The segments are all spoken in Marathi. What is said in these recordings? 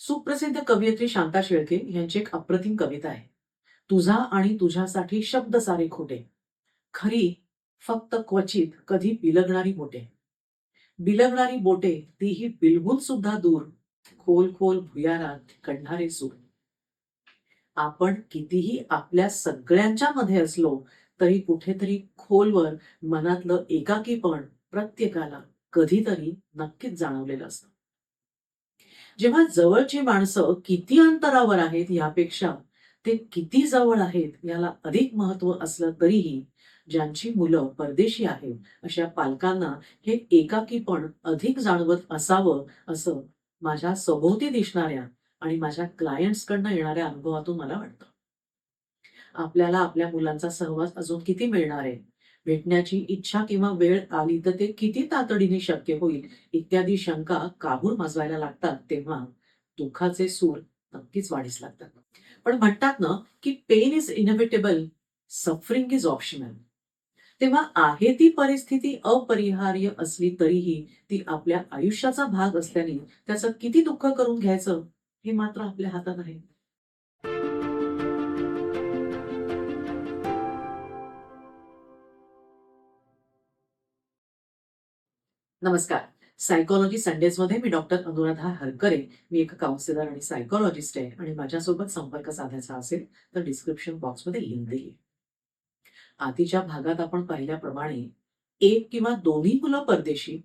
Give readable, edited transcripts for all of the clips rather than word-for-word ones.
सुप्रसिद्ध कवयित्री शांता शेळके यांची एक अप्रतिम कविता आहे. तुझा आणि तुझ्यासाठी शब्द सारे खोटे, खरी फक्त क्वचित कधी बिलगणारी बोटे. बिलगणारी बोटे तीही बिलगून सुद्धा दूर, खोल खोल भुयारात कढणारे सूर. आपण कितीही आपल्या सगळ्यांच्या मध्ये असलो तरी कुठेतरी खोलवर मनातलं एकाकीपण प्रत्येकाला कधीतरी नक्कीच जाणवलेलं असतं. जेव्हा जवळची माणसं किती अंतरावर आहेत यापेक्षा ते किती जवळ आहेत याला अधिक महत्व असलं तरीही ज्यांची मुलं परदेशी आहेत अशा पालकांना हे एकाकीपण अधिक जाणवत असावं असं माझ्या सभोवती दिसणाऱ्या आणि माझ्या क्लायंट्सकडनं येणाऱ्या अनुभवातून मला वाटतं. आपल्याला आपल्या मुलांचा सहवास अजून किती मिळणार आहे, भेटण्याची इच्छा किंवा वेळ आली तर ते किती तातडीने शक्य होईल इत्यादी शंका काहूर माजवायला लागतात तेव्हा दुःखाचे सूर नक्कीच वाढीस लागतात. पण म्हणतात ना की pain is inevitable, suffering is optional. तेव्हा आहे ती परिस्थिती अपरिहार्य असली तरीही ती आपल्या आयुष्याचा भाग असल्याने त्याचं किती दुःख करून घ्यायचं हे मात्र आपल्या हातात आहे. नमस्कार. सायकॉलॉजी संडेजमध्ये मी डॉक्टर अनुराधा हरकरे. मी एक काउन्सिलर आणि सायकॉलॉजिस्ट आहे आणि माझ्यासोबत संपर्क साधायचा असेल तर डिस्क्रिप्शन बॉक्समध्ये लिंक दिली आहे. आधीच्या भागात आपण पाहिल्याप्रमाणे एक किंवा दोन्ही मुलं परदेशी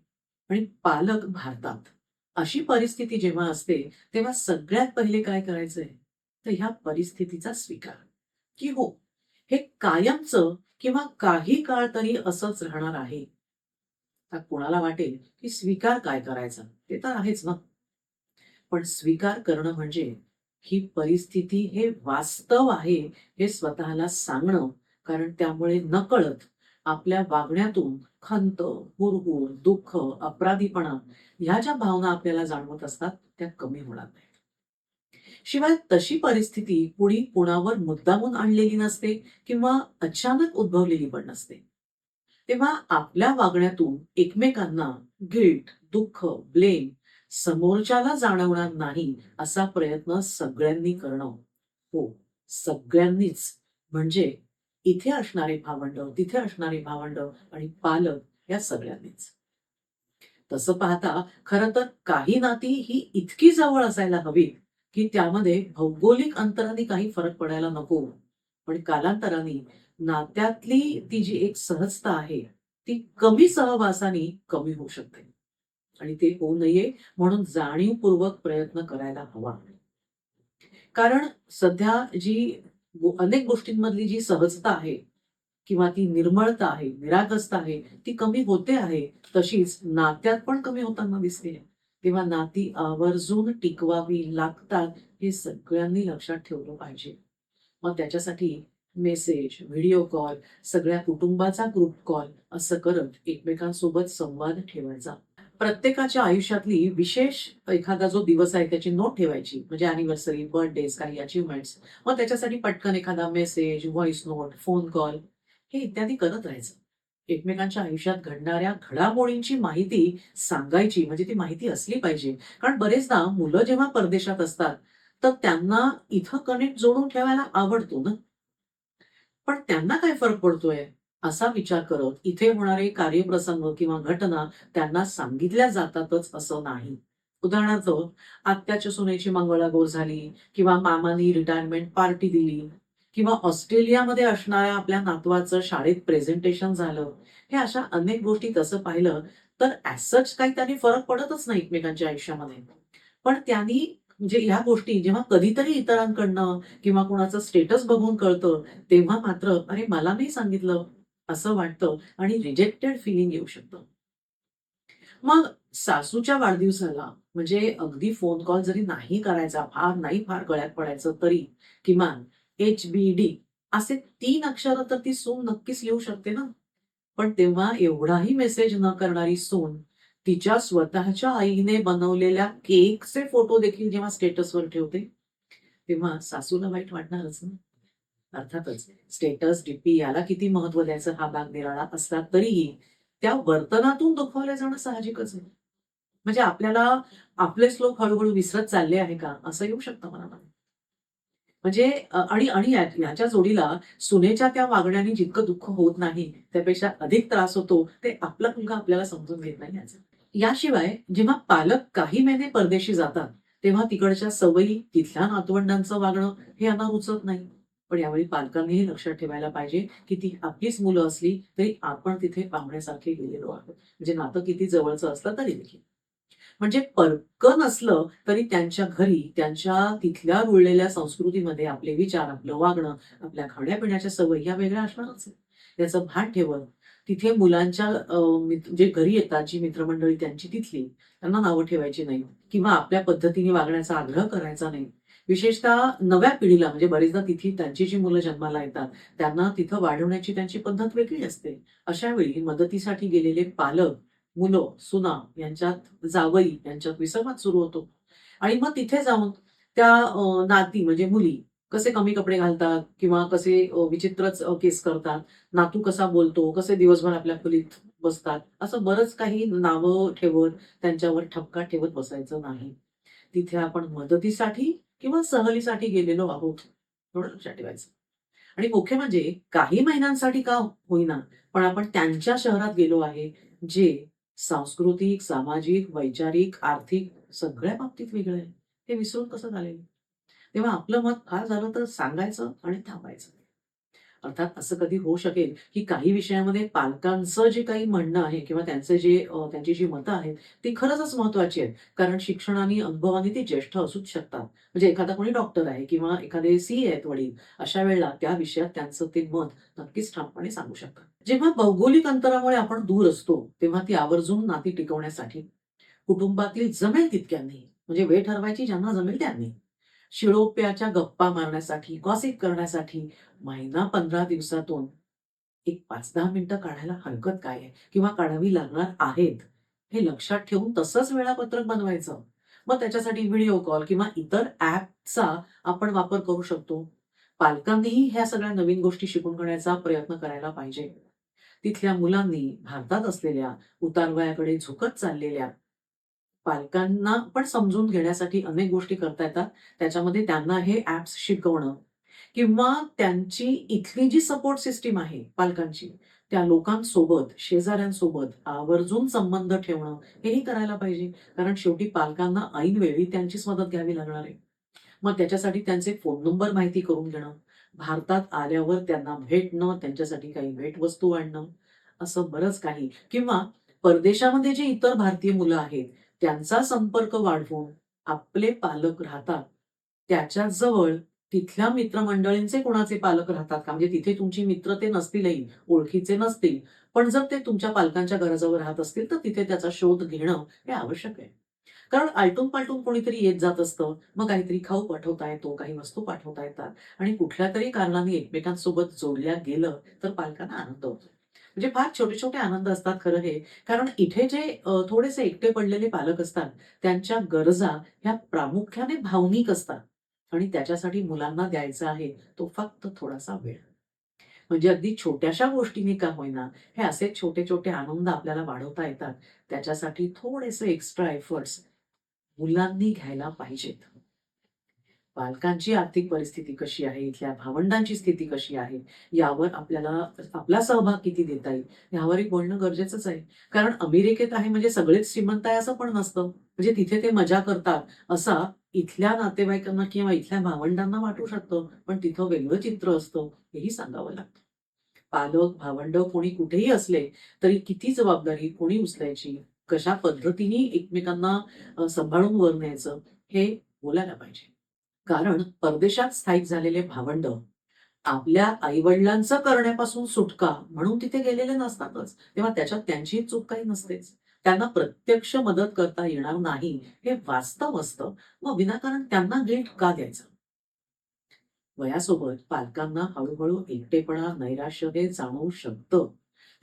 आणि पालक भारतात, अशी परिस्थिती जेव्हा असते तेव्हा सगळ्यात पहिले काय करायचंय तर ह्या परिस्थितीचा स्वीकार, की हो, हे कायमचं किंवा काही काळ तरी असंच राहणार आहे. आता कोणाला वाटेल की स्वीकार काय करायचा, ते तर आहेच ना. पण स्वीकार करणं म्हणजे ही परिस्थिती हे वास्तव आहे हे स्वतःला सांगणं. कारण त्यामुळे नकळत आपल्या वागण्यातून खंत, हुरहूर, दुःख, अपराधीपणा ह्या ज्या भावना आपल्याला जाणवत असतात त्या कमी होणार नाही. शिवाय तशी परिस्थिती कुणी कुणावर मुद्दामून आणलेली नसते किंवा अचानक उद्भवलेली पण नसते. तेव्हा आपल्या वागण्यातून एकमेकांना गिल्ट, दुःख, ब्लेम समोरच्याला जाणवणार नाही असा प्रयत्न सगळ्यांनी करणं. हो, सगळ्यांनीच. म्हणजे इथे असणारे भावंड, तिथे असणारे भावंड आणि पालक या सगळ्यांनीच. तसं पाहता खरं तर काही नाती ही इतकी जवळ असायला हवीत की त्यामध्ये भौगोलिक अंतराने काही फरक पडायला नको. पण कालांतराने नात्यातली ती जी एक सहजता आहे ती कमी सहवासाने कमी होऊ शकते. आणि ते होऊ नये म्हणून जाणीवपूर्वक प्रयत्न करायला हवा. कारण सध्या जी अनेक गोष्टींमधली जी सहजता आहे किंवा ती निर्मळता आहे, निरागसता आहे, ती कमी होते आहे. तशीच नात्यात पण कमी होताना दिसते. तेव्हा नाती आवर्जून टिकवावी लागतात हे सगळ्यांनी लक्षात ठेवलं पाहिजे. मग त्याच्यासाठी मेसेज, व्हिडिओ कॉल, सगळ्या कुटुंबाचा ग्रुप कॉल असं करत एकमेकांसोबत संवाद ठेवायचा. प्रत्येकाच्या आयुष्यातली विशेष एखादा जो दिवस आहे त्याची नोट ठेवायची. म्हणजे अॅनिव्हर्सरी, बर्थडेज, काही अचीव्हमेंट्स. मग त्याच्यासाठी पटकन एखादा message, voice note, phone call हे इत्यादी करत राहायचं. एकमेकांच्या आयुष्यात घडणाऱ्या घडामोडींची माहिती सांगायची, म्हणजे ती माहिती असली पाहिजे. कारण बरेचदा मुलं जेव्हा परदेशात असतात, तर त्यांना इथं कनेक्ट जोडून ठेवायला आवडतो ना. पण त्यांना काय फरक पडतोय? असा विचार करत इथे होणारे कार्यप्रसंग किंवा घटना त्यांना सांगितल्या जातातच असं नाही. उदाहरणार्थ, आत्याच्या सुनेची मंगळागौर झाली किंवा मामानी रिटायरमेंट पार्टी दिली किंवा ऑस्ट्रेलियामध्ये असणाऱ्या आपल्या नातवाचं शाळेत प्रेझेंटेशन झालं. हे अशा अनेक गोष्टी तसं पाहिलं तर ॲज सच काही त्यांनी फरक पडतच नाही एकमेकांच्या आयुष्यामध्ये. पण त्यांनी म्हणजे ह्या गोष्टी जेव्हा कधीतरी इतरांकडनं किंवा कोणाचं स्टेटस बघून कळतं, तेव्हा मात्र "अरे, मला नाही सांगितलं" असं वाटतं आणि रिजेक्टेड फिलिंग येऊ शकतं. मग सासूच्या वाढदिवसाला म्हणजे अगदी फोन कॉल जरी नाही करायचा, फार नाही फार गळ्यात पडायचं तरी किमान HBD असे 3 अक्षरं तर ती सून नक्कीच लिहू शकते ना. पण तेव्हा एवढाही मेसेज न करणारी सून तिच्या स्वतःच्या आईने बनवलेल्या केकचे फोटो देखील जेव्हा स्टेटसवर ठेवते, तेव्हा सासूला वाईट वाटणारच ना. अर्थातच स्टेटस, डीपी याला किती महत्व द्यायचं हा भाग निराळा असला तरीही त्या वर्तनातून दुखावलं जाणं साहजिकच आहे. म्हणजे आपल्याला आपलेच लोक हळूहळू विसरत चालले आहे का, असं येऊ शकतं मनामध्ये. म्हणजे आणि आणि ह्याच्या जोडीला सुनेच्या त्या वागण्याने जितकं दुःख होत नाही, त्यापेक्षा अधिक त्रास होतो, ते आपला मुलगा आपल्याला समजून घेत नाही याचं. याशिवाय जेव्हा पालक काही महिने परदेशी जातात, तेव्हा तिकडच्या सवयी, तिथल्या नातवंडांचं वागणं हे यांना रुचत नाही. पण यावेळी पालकांनीही लक्षात ठेवायला पाहिजे, की ती आपलीच मुलं असली तरी आपण तिथे पाहुण्यासारखे गेलेलो आहोत. म्हणजे नातं किती जवळचं असलं तरी देखील. म्हणजे परकं नसलं तरी त्यांच्या घरी, त्यांच्या तिथल्या रुळलेल्या संस्कृतीमध्ये आपले विचार, आपलं वागणं, आपल्या खाण्यापिण्याच्या सवयी या वेगळ्या असणारच आहे. याचं भान ठेवत तिथे मुलांच्या जे घरी येतात, जी मित्रमंडळी त्यांची तिथली, त्यांना नावं ठेवायची नाही किंवा आपल्या पद्धतीने वागण्याचा आग्रह करायचा नाही. विशेषतः नव्या पिढीला म्हणजे बरेचदा तिथे त्यांची जी मुलं जन्माला येतात, त्यांना तिथं वाढवण्याची त्यांची पद्धत वेगळी असते. अशा वेळी मदतीसाठी गेलेले पालक, मुलं, सुना यांच्यात जावई यांच्यात विसंवाद सुरू होतो. आणि मग तिथे जाऊन त्या नाती म्हणजे मुली कसे कमी कपडे घालतात किंवा कसे विचित्रच केस करतात, नातू कसा बोलतो, कसे दिवसभर आपल्या खोलीत बसतात, असं बरंच काही नावं ठेवत त्यांच्यावर ठपका ठेवत बसायचं नाही. तिथे आपण मदतीसाठी किंवा सहलीसाठी गेलेलो आहोत, एवढं लक्षात ठेवायचं. आणि मुख्य म्हणजे काही महिन्यांसाठी का होईना, पण आपण त्यांच्या शहरात गेलो आहे, जे सांस्कृतिक, सामाजिक, वैचारिक, आर्थिक सगळ्या बाबतीत वेगळं आहे. हे विसरून कसं चालेल? तेव्हा आपलं मत फार झालं तर सांगायचं आणि थांबायचं. अर्थात असं कधी होऊ शकेल, की काही विषयामध्ये पालकांचं जे काही म्हणणं आहे किंवा त्यांची जी मतं आहेत, ती खरंच महत्त्वाची आहेत. कारण शिक्षण आणि अनुभवाने ते ज्येष्ठ असूच शकतात. म्हणजे एखादा कोणी डॉक्टर आहे किंवा एखादे सीए आहेत वडील, अशा वेळेला त्या विषयात त्यांचं ते मत नक्कीच ठामपणे सांगू शकतात. जेव्हा भौगोलिक अंतरामुळे आपण दूर असतो, तेव्हा ती आवर्जून नाती टिकवण्यासाठी कुटुंबातील जमेल तितक्यांनी, म्हणजे वेळ ठरवायची ज्यांना जमेल त्यांनी, शिळोप्याच्या गप्पा मारण्यासाठी, गॉसिप करण्यासाठी महिना 15 दिवसातून एक 5-10 मिनिटं काढायला हरकत काय आहे? किंवा काढावी लागणार आहेत, हे लक्षात ठेवून तसंच वेळापत्रक बनवायचं. मग त्याच्यासाठी व्हिडिओ कॉल किंवा इतर ॲपचा आपण वापर करू शकतो. पालकांनीही ह्या सगळ्या नवीन गोष्टी शिकून घेण्याचा प्रयत्न करायला पाहिजे. तिथल्या मुलांनी भारतात असलेल्या उतारवयाकडे झुकत चाललेल्या पालकांना पण समजून घेण्यासाठी अनेक गोष्टी करता येतात. त्याच्यामध्ये त्यांना हे ॲप्स शिकवणं किंवा त्यांची इथली जी सपोर्ट सिस्टम आहे पालकांची, त्या लोकांसोबत, शेजाऱ्यांसोबत आवर्जून संबंध ठेवणं, हेही करायला पाहिजे. कारण शेवटी पालकांना ऐनवेळी त्यांचीच मदत घ्यावी लागणार आहे. मग त्याच्यासाठी त्यांचे फोन नंबर माहिती करून घेणं, भारतात आल्यावर त्यांना भेटणं, त्यांच्यासाठी काही भेटवस्तू आणणं, असं बरंच काही किंवा परदेशामध्ये जे इतर भारतीय मुलं आहेत, त्यांचा संपर्क वाढवून आपले पालक राहतात, त्याच्याजवळ तिथल्या मित्रमंडळींचे कोणाचे पालक राहतात का? म्हणजे तिथे तुमची मित्र ते नसतीलही, ओळखीचे नसतील, पण जर ते तुमच्या पालकांच्या घराजवळ राहत असतील, तर तिथे त्याचा शोध घेणं हे आवश्यक आहे. कारण आलटून-पालटून कोणीतरी येत जात असतं. मग काहीतरी खाऊ पाठवता येतो, काही वस्तू पाठवता येतात आणि कुठल्यातरी कारणाने एकमेकांसोबत जोडल्या गेलं, तर पालकांना आनंद होतो. म्हणजे फार छोटे-छोटे आनंद असतात खरं हे. कारण इथे जे थोडेसे एकटे पडलेले पालक असतात, त्यांच्या गरजा ह्या प्रामुख्याने भावनिक असतात आणि त्याच्यासाठी मुलांना द्यायचा आहे तो फक्त थोडासा वेळ. म्हणजे अगदी छोट्याशा गोष्टींनी का होईना, हे असे छोटे-छोटे आनंद आपल्याला वाढवता येतात. त्याच्यासाठी थोडेसे एक्स्ट्रा एफर्ट्स मुलांनी घ्यायला पाहिजेत. पालकांची आर्थिक परिस्थिती कशी आहे, इथल्या भावंडांची स्थिती कशी आहे, यावर आपल्याला आपला सहभाग किती देता येईल, यावरही बोलणं गरजेचंच आहे. कारण अमेरिकेत आहे म्हणजे सगळेच श्रीमंत आहे असं पण नसतं. म्हणजे तिथे ते मजा करतात, असा इथल्या नातेवाईकांना किंवा इथल्या भावंडांना वाटू शकतं. पण तिथं वेगळं चित्र असतं, हेही सांगावं लागतं. पालक, भावंड कोणी कुठेही असले, तरी किती जबाबदारी कोणी उचलायची, कशा पद्धतीने एकमेकांना सांभाळून वर न्यायचं, हे बोलायला पाहिजे. कारण परदेशात स्थायिक झालेले भावंड आपल्या आई-वडिलांचं करण्यापासून सुटका म्हणून तिथे गेलेले नसतातच. तेव्हा त्याच्यात त्यांचीही चूक काही नसतेच. त्यांना प्रत्यक्ष मदत करता येणार नाही, हे वास्तव असतं. मग विनाकारण त्यांना गिल्ट का द्यायचं? वयासोबत पालकांना हळूहळू एकटेपणा, नैराश्य हे जाणवू शकतं.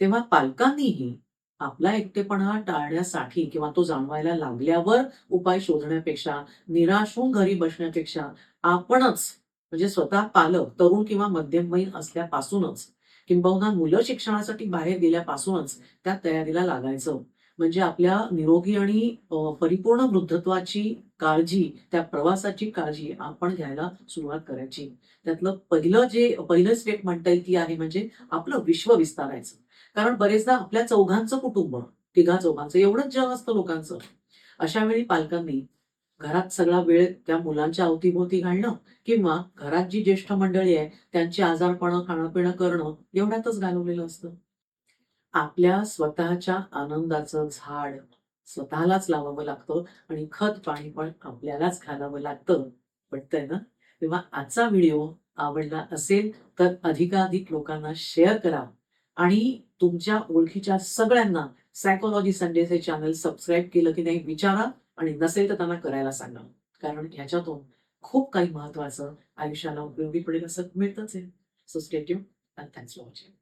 तेव्हा पालकांनीही आपला एकटेपणा टाळण्यासाठी किंवा तो जाणवायला लागल्यावर उपाय शोधण्यापेक्षा, निराश होऊन घरी बसण्यापेक्षा आपणच म्हणजे स्वतः पालक, तरुण किंवा मध्यमवयीन असल्यापासूनच किंबहुना मुलं शिक्षणासाठी बाहेर गेल्यापासूनच त्या तयारीला लागायचं. म्हणजे आपल्या निरोगी आणि परिपूर्ण वृद्धत्वाची काळजी, त्या प्रवासाची काळजी आपण घ्यायला सुरुवात करायची. त्यातलं पहिलं स्टेप म्हणता येईल ती आहे म्हणजे आपलं विश्व विस्तारायचं. कारण बरेचदा आपल्या चौघांचं कुटुंब, तिघा-चौघांचं एवढंच जग असतं लोकांचं. अशा वेळी पालकांनी घरात सगळा वेळ त्या मुलांच्या अवतीभोवती घालणं किंवा घरात जी ज्येष्ठ मंडळी आहे त्यांची आजारपणं, खाणं-पिणं करणं एवढ्यातच घालवलेलं असतं. आपल्या स्वतःच्या आनंदाचं झाड स्वतःलाच लावावं लागतं आणि खत-पाणी पण आपल्यालाच घालावं लागतं. पटतंय ना? तेव्हा आजचा व्हिडिओ आवडला असेल तर अधिकाधिक लोकांना शेअर करा आणि तुमच्या ओळखीच्या सगळ्यांना सायकॉलॉजी संडेज हे चॅनल सबस्क्राईब केलं की नाही विचारा आणि नसेल तर त्यांना करायला सांगा. कारण ह्याच्यातून खूप काही महत्त्वाचं आयुष्याला उपयोगी पडेल असं मिळतच आहे. So stay tuned and thanks for watching.